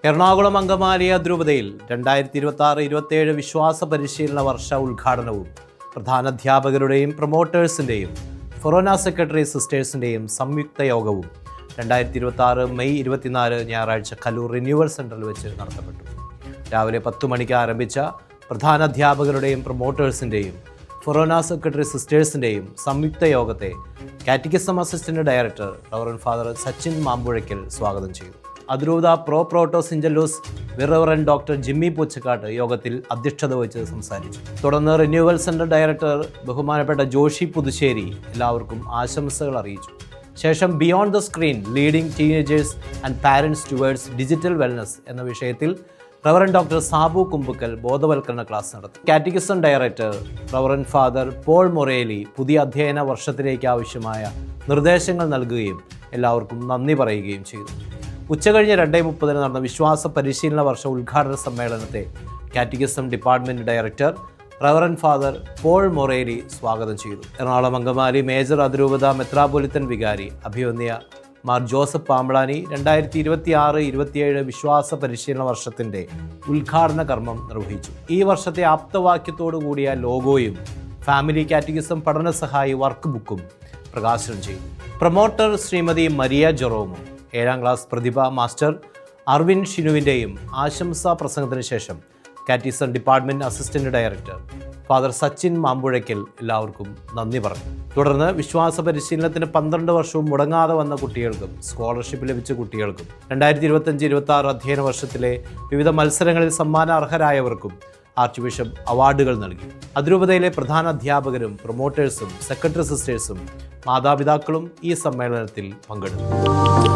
എറണാകുളം അങ്കമാലി അതിരൂപതയിൽ 2026-27 വിശ്വാസ പരിശീലന വർഷ ഉദ്ഘാടനവും പ്രധാനാധ്യാപകരുടെയും പ്രൊമോട്ടേഴ്സിൻ്റെയും ഫൊറോന സെക്രട്ടറി സിസ്റ്റേഴ്സിൻ്റെയും സംയുക്ത യോഗവും 2026 മെയ് 24 ഞായറാഴ്ച കലൂർ റിന്യൂവൽ സെൻ്ററിൽ വെച്ച് നടത്തപ്പെട്ടു. രാവിലെ 10 മണിക്ക് ആരംഭിച്ച പ്രധാനാധ്യാപകരുടെയും പ്രൊമോട്ടേഴ്സിൻ്റെയും ഫൊറോന സെക്രട്ടറി സിസ്റ്റേഴ്സിൻ്റെയും സംയുക്ത യോഗത്തെ catechism assistant director reverend father Sachin Mampuzhakkal സ്വാഗതം ചെയ്തു. അതിരൂപത proto syncellus reverend doctor Jimmy Poochakkattu യോഗത്തിൽ അധ്യക്ഷത വഹിച്ച് സംസാരിച്ചു. തുടർന്ന് റിന്യൂവൽ സെന്റർ ഡയറക്ടർ ബഹുമാനപ്പെട്ട ജോഷി പുതുശ്ശേരി എല്ലാവർക്കും ആശംസകൾ അറിയിച്ചു. ശേഷം beyond the screen leading teenagers and parents towards digital wellness എന്ന വിഷയത്തിൽ റവറൻ ഡോക്ടർ സാബു കുമ്പുക്കൽ ബോധവൽക്കരണ ക്ലാസ് നടത്തി. Catechism director reverend father Paul Moreli പുതിയ അധ്യയന വർഷത്തിലേക്ക് ആവശ്യമായ നിർദ്ദേശങ്ങൾ നൽകുകയും എല്ലാവർക്കും നന്ദി പറയുകയും ചെയ്തു. ഉച്ചകഴിഞ്ഞ് 2:30 നടന്ന വിശ്വാസ പരിശീലന വർഷ ഉദ്ഘാടന സമ്മേളനത്തെ catechism department director reverend father Paul Moreli സ്വാഗതം ചെയ്തു. എറണാകുളം അങ്കമാലി മേജർ അതിരൂപത മെത്രാപ്പൊലിത്തൻ വികാരി അഭിവന്യ മാർ ജോസഫ് പാമ്പളാനി 2026-27 വിശ്വാസ പരിശീലന വർഷത്തിൻ്റെ ഉദ്ഘാടന കർമ്മം നിർവഹിച്ചു. ഈ വർഷത്തെ ആപ്തവാക്യത്തോടു കൂടിയ ലോഗോയും ഫാമിലി കാറ്റക്കിസം പഠന സഹായി വർക്ക് ബുക്കും പ്രകാശനം ചെയ്തു. പ്രൊമോട്ടർ ശ്രീമതി മരിയ ജെറോമും 7ാം ക്ലാസ് പ്രതിഭ മാസ്റ്റർ അർവിൻ ഷിനുവിൻ്റെയും ആശംസാ പ്രസംഗത്തിന് ശേഷം catechism department assistant director father Sachin Mampuzhakkal എല്ലാവർക്കും നന്ദി പറഞ്ഞു. തുടർന്ന് വിശ്വാസ പരിശീലനത്തിന് 12 വർഷവും മുടങ്ങാതെ വന്ന കുട്ടികൾക്കും സ്കോളർഷിപ്പ് ലഭിച്ച കുട്ടികൾക്കും 2025-26 അധ്യയന വർഷത്തിലെ വിവിധ മത്സരങ്ങളിൽ സമ്മാന അർഹരായവർക്കും ആർച്ച് ബിഷപ്പ് അവാർഡുകൾ നൽകി. അതിരൂപതയിലെ പ്രധാന അധ്യാപകരും പ്രൊമോട്ടേഴ്സും സെക്രട്ടറി സിസ്റ്റേഴ്സും മാതാപിതാക്കളും ഈ സമ്മേളനത്തിൽ പങ്കെടുത്തു.